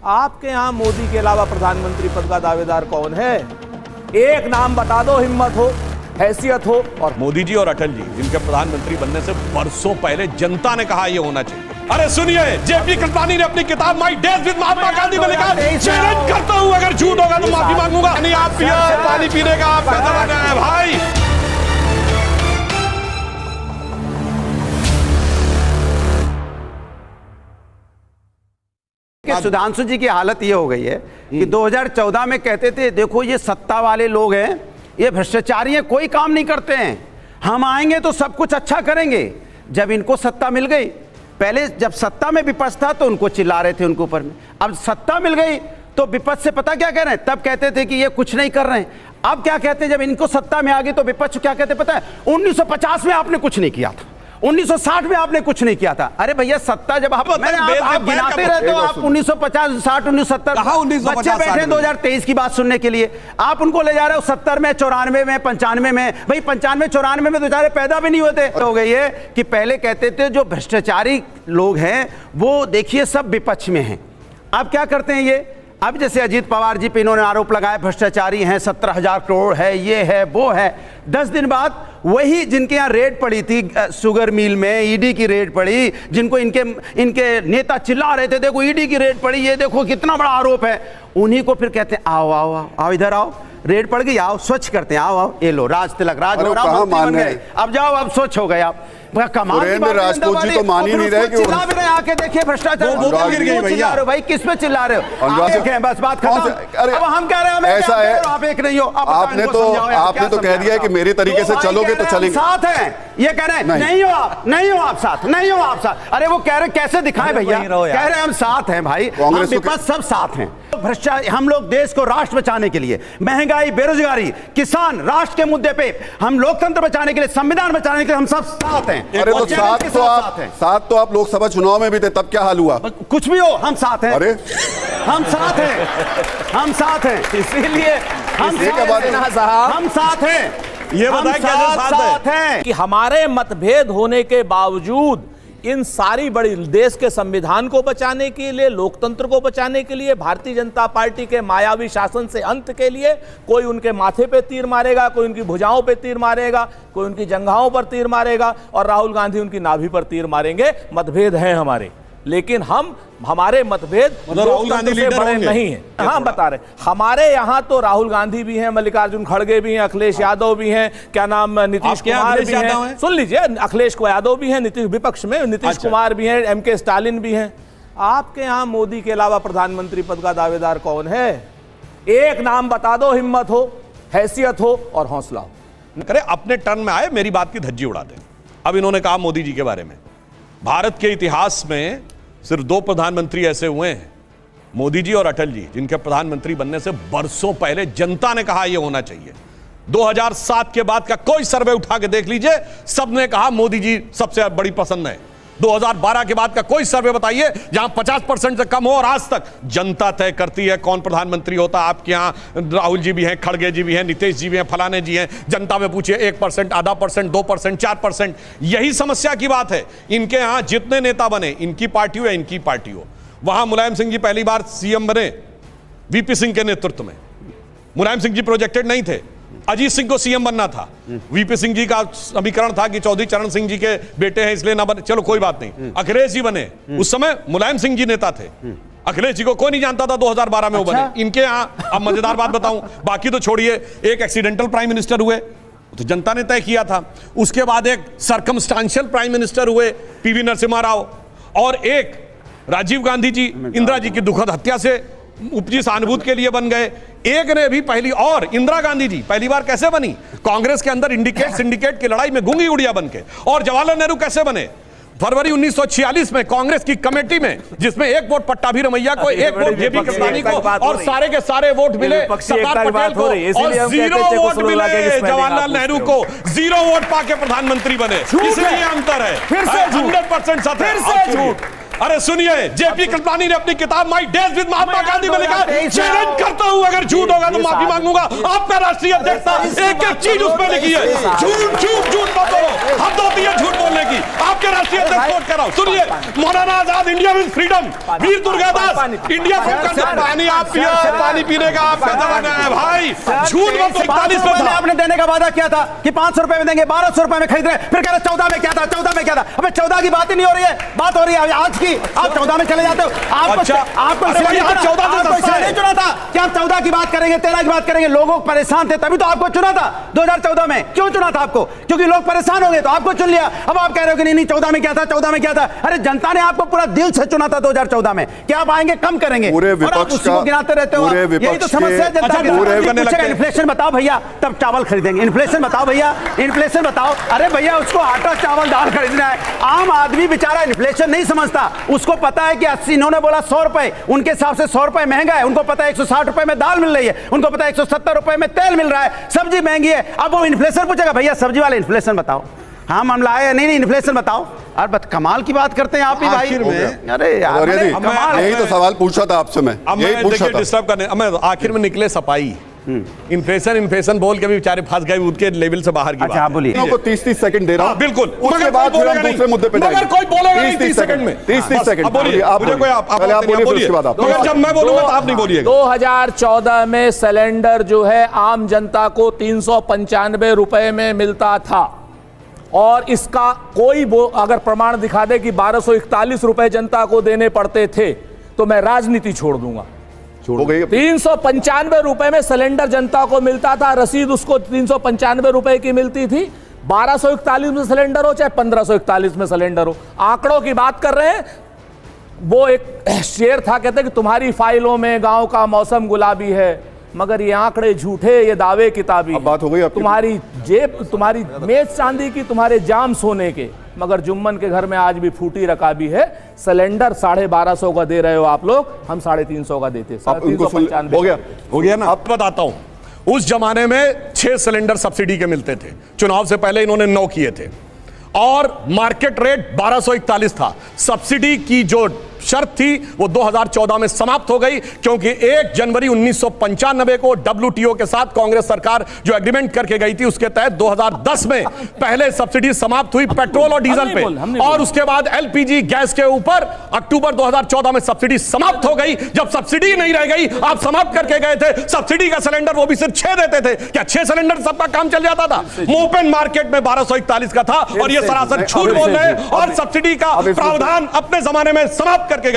आपके यहाँ मोदी के अलावा प्रधानमंत्री पद का दावेदार कौन है? एक नाम बता दो, हिम्मत हो, हैसियत हो। और मोदी जी और अटल जी, जिनके प्रधानमंत्री बनने से बरसों पहले जनता ने कहा यह होना चाहिए। अरे सुनिए, जेपी कृपलानी ने अपनी किताब my days with Mahatma Gandhi में लिखा, चैलेंज करता हूं अगर झूठ होगा तो माफी मांगूंगा। नहीं, आप पिया पानी पीने का आप पैदा बना है भाई। सुधांशु जी की हालत ये हो गई है कि 2014 में कहते थे देखो ये सत्ता वाले लोग हैं, ये भ्रष्टाचारी हैं, कोई काम नहीं करते हैं, हम आएंगे तो सब कुछ अच्छा करेंगे। जब इनको सत्ता मिल गई, पहले जब सत्ता में विपक्ष था तो उनको चिल्ला रहे थे उनके ऊपर में, अब सत्ता मिल गई तो विपक्ष से पता क्या कह रहे हैं? तब कहते थे कि ये कुछ नहीं कर रहे हैं, अब क्या कहते हैं? जब इनको सत्ता में आ गई तो विपक्ष क्या कहते पता है? 1950 में आपने कुछ नहीं किया था, 1960 में आपने कुछ नहीं किया था। अरे भैया सत्ता जब आप गिनाते रहते हो, आप 1950, 60, 1970 बच्चे बैठे 2023 की बात सुनने के लिए, आप उनको ले जा रहे हो 70 में, 94 में, 95 में। भाई 95, 94 में तो बेचारे पैदा भी नहीं होते। हो गई है कि पहले कहते थे जो भ्रष्टाचारी लोग हैं वो देखिए सब विपक्ष में हैं। अब क्या करते हैं ये? अब जैसे अजीत पवार जी पे इन्होंने आरोप लगाया भ्रष्टाचारी हैं, 17,000 करोड़ है, ये है वो है। 10 दिन बाद वही जिनके यहाँ रेड पड़ी थी शुगर मिल में, ईडी की रेड पड़ी, जिनको इनके नेता चिल्ला रहे थे देखो ईडी की रेड पड़ी, ये देखो कितना बड़ा आरोप है, उन्हीं को फिर कहते हैं आओ आओ आओ आओ इधर आओ, रेड पड़ गई, आओ स्वच्छ करते हैं, आओ आओ ये लो राज तिलक, राज हो रहा बन गए, अब जाओ अब स्वच्छ हो गए आप। कमाल राजपूत जी तो मान ही नहीं रहे कि चिल्ला भी रहे आके देखिए भ्रष्टाचार गिर गई भैया। भाई किस पे चिल्ला रहे हो? बस बात खत्म। अब हम कह रहे हैं ऐसा है, आप एक नहीं हो। आपने तो कह दिया है कि मेरे तरीके से चलोगे तो चलेंगे। साथ हैं ये कह रहे हैं नहीं हो आप, नहीं हो आप साथ, नहीं हो आप साथ। अरे वो कह रहे कैसे दिखाएं भैया? कह रहे हैं हम साथ हैं भाई, विपक्ष सब साथ हैं। भ्रष्टाचार हम लोग देश को राष्ट्र बचाने के लिए, महंगाई, बेरोजगारी, किसान, राष्ट्र के मुद्दे पे हम लोकतंत्र बचाने के लिए, संविधान बचाने के लिए हम सब साथ हैं। अरे तो साथ तो आप लोकसभा चुनाव में भी थे, तब क्या हाल हुआ? कुछ भी हो हम साथ हैं। अरे हम साथ हैं, हम साथ हैं, इसीलिए हम साथ हैं। ये बताएं कैसे साथ हैं कि हमारे मतभेद होने के बावजूद इन सारी बड़ी देश के संविधान को बचाने के लिए, लोकतंत्र को बचाने के लिए, भारतीय जनता पार्टी के मायावी शासन से अंत के लिए कोई उनके माथे पे तीर मारेगा, कोई उनकी भुजाओं पे तीर मारेगा, कोई उनकी जंघाओं पर तीर मारेगा और राहुल गांधी उनकी नाभि पर तीर मारेंगे। मतभेद हैं हमारे, लेकिन हमारे मतभेद राहुल गांधी लीडर बड़े नहीं है। हाँ बता रहे, हमारे यहाँ तो राहुल गांधी भी हैं, मल्लिकार्जुन खड़गे भी हैं, अखिलेश यादव भी हैं, क्या नाम नीतीश कुमार भी हैं। सुन लीजिए, अखिलेश यादव भी हैं, नीतीश विपक्ष में नीतीश कुमार भी हैं, MK स्टालिन भी हैं। आपके यहाँ मोदी के अलावा प्रधानमंत्री पद का दावेदार कौन है? एक नाम बता दो, हिम्मत हो, हैसियत हो और हौसला हो। करे अपने टर्न में आए, मेरी बात की धज्जी उड़ा दें। अब इन्होंने कहा मोदी जी के बारे में, भारत के इतिहास में सिर्फ 2 प्रधानमंत्री ऐसे हुए हैं, मोदी जी और अटल जी, जिनके प्रधानमंत्री बनने से बरसों पहले जनता ने कहा यह होना चाहिए। 2007 के बाद का कोई सर्वे उठा के देख लीजिए, सबने कहा मोदी जी सबसे बड़ी पसंद है। 2012 के बाद का कोई सर्वे बताइए जहां 50% से कम हो, और आज तक जनता तय करती है कौन प्रधानमंत्री होता। आपके यहां राहुल जी भी हैं, खड़गे जी भी हैं, नीतीश जी भी हैं, फलाने जी हैं। जनता में पूछिए 1%, आधा %, 2%, 4%। यही समस्या की बात है। इनके यहां जितने नेता बने, इनकी पार्टी हो या इनकी पार्टी हो, वहां मुलायम सिंह जी पहली बार सीएम बने VP सिंह के नेतृत्व में। मुलायम सिंह जी प्रोजेक्टेड नहीं थे, अजीत सिंह को सीएम बनना था। VP सिंह जी का समीकरण था कि चौधरी चरण सिंह जी के बेटे हैं इसलिए ना बने, चलो कोई बात नहीं। अखिलेश जी बने, उस समय मुलायम सिंह जी नेता थे। अखिलेश जी को कोई नहीं जानता था, 2012 में वो बने। इनके यहाँ अब मजेदार बात बताऊं, बाकी तो छोड़िए, एक एक्सीडेंटल प्राइम मिनिस्टर हुए तो जनता ने तय किया था। उसके बाद एक सर्कमस्टांशियल प्राइम मिनिस्टर हुए PV नरसिम्हा राव, और एक राजीव गांधी जी इंदिरा जी की दुखद हत्या से उपजी सहानुभूति के लिए बन गए। एक ने भी पहली, और इंदिरा गांधी जी पहली बार कैसे बनी? कांग्रेस के अंदर सिंडिकेट की लड़ाई में गूंगी गुड़िया बन के। और जवाहरलाल नेहरू कैसे बने? फरवरी 1946 में कांग्रेस की कमेटी में, जिसमें 1 वोट पट्टाभी रमैया को, 1 वोट जेपी कृपलानी को, और सारे के सारे वोट मिले सरदार पटेल को, और 0 वोट मिले जवाहरलाल नेहरू को। 0 वोट पाके प्रधानमंत्री बने। इसलिए अंतर है, 100% सत्य। अरे सुनिए, जेपी कृपलानी ने अपनी किताब my days with Mahatma Gandhi में लिखा, चैलेंज करता हूं अगर झूठ होगा तो माफी मांगूंगा। आपका राष्ट्रीय अध्यक्ष एक एक चीज उसमें लिखी है। झूठ झूठ झूठ मत बोलो, हद होती है झूठ बोलने होने की। आपके राष्ट्रीय अध्यक्ष कोट कर रहा हूं, सुनिए, Maulana Azad, India with freedom, Veer Durgadas, India पानी आप पिया, पानी पीने का आपका जमाना है भाई। झूठ मत, 41 में था, आपने देने का वादा किया था कि 500 रुपए में देंगे, 1200 रुपए में खरीद रहे, फिर कह रहे 14 में क्या था, 14 में क्या था। अबे 14 की बात ही नहीं हो रही है, बात हो रही है आज की। आप 14 में चले जाते हो। आपको अच्छा, आपको अरे भाई, आप 14 से सस्ता है। नहीं चुना था कि आप 14 की बात करेंगे, 13 की बात करेंगे। लोग परेशान थे तभी तो आपको चुना था 2014 में। क्यों चुना था आपको? क्योंकि लोग परेशान हो गए तो आपको चुन लिया। अब आप कह रहे हो कि नहीं 14 में क्या था, 14 में क्या था। अरे जनता ने आपको पूरा दिल से चुना था 2014 में। क्या आप आएंगे कम करेंगे? पूरे और आप विपक्ष उसी को गिनाते रहते हो। यही तो समस्या है जनता की। इन्फ्लेशन बताओ भैया, तब चावल खरीदेंगे। इन्फ्लेशन बताओ भैया, इन्फ्लेशन बताओ। अरे भैया उसको आटा चावल दाल खरीदना है। आम आदमी बेचारा इन्फ्लेशन नहीं समझता। उसको पता है कि 80, इन्होंने बोला 100 रुपए, उनके हिसाब से 100 रुपए महंगा है। उनको पता है 160 रुपए में दाल मिल रही है, उनको पता है 170 रुपए में तेल मिल रहा है, सब्जी महंगी है। अब वो इन्फ्लेशन पूछेगा, भैया सब्जी वाले इन्फ्लेशन बताओ। हाँ मामला है, नहीं इन्फ्लेशन बताओ। और कमाल की बात करते हैं आप भी भाई। अरे यार यही तो सवाल पूछा था आपसे मैं, यही पूछा था। डिस्टर्ब करने आखिर में निकले सपाई। इन्फ्लेशन बोल के भी बेचारे फंस गए, उनके लेवल से बाहर की बात। अच्छा बोलिए। को 30 सेकंड दे रहा हूं, बिल्कुल। उसके बाद फिर हम दूसरे मुद्दे पे जाएंगे। मगर कोई बोलेगा नहीं 30 सेकंड में। 30 सेकंड बोलिए, आप बोलिए, उसके बाद आप। मगर जब मैं बोलूंगा तो आप नहीं बोलिएगा। 2014 में सिलेंडर जो है आम जनता को 395 रुपए में मिलता था, और इसका कोई अगर प्रमाण दिखा दे कि 1241 रुपए जनता को देने पड़ते थे तो मैं राजनीति छोड़ दूंगा। हो गई 395 रुपए में सिलेंडर जनता को मिलता था, रसीद उसको 395 रुपए की मिलती थी। 1241 में सिलेंडर हो चाहे 1541 में सिलेंडर हो, आंकड़ों की बात कर रहे हैं। वो एक शेर था, कहते कि तुम्हारी फाइलों में गांव का मौसम गुलाबी है, मगर ये आंकड़े झूठे, ये दावे किताबी। अब बात हो गई आपकी। तुम्हारी जेब, तुम्हारी मेज चांदी की, तुम्हारे जाम सोने के, मगर जुम्मन के घर में आज भी फूटी रकाबी है। सिलेंडर 1250 का दे रहे हो आप लोग, हम 350 का देते। 395 हो गया ना। अब बताता हूं, उस जमाने में 6 सिलेंडर सब्सिडी के मिलते थे। चुनाव से पहले इन्होंने 9 किए थे, और मार्केट रेट 1241 था। सब्सिडी की जो शर्त थी वो 2014 में समाप्त हो गई, क्योंकि 1 जनवरी 1995 को WTO के साथ कांग्रेस सरकार जो एग्रीमेंट करके गई थी, उसके तहत 2010 में पहले सब्सिडी समाप्त हुई पेट्रोल और डीजल पे, और उसके बाद LPG गैस के ऊपर अक्टूबर 2014 में सब्सिडी समाप्त हो गई। जब सब्सिडी नहीं रह गई, आप समाप्त करके गए थे सब्सिडी का सिलेंडर, वो भी सिर्फ 6 देते थे। क्या 6 सिलेंडर सबका काम चल जाता था? ओपन मार्केट में 1241 का था, और ये सरासर झूठ बोल रहे हैं, और सब्सिडी का प्रावधान अपने जमाने में समाप्त करके गए।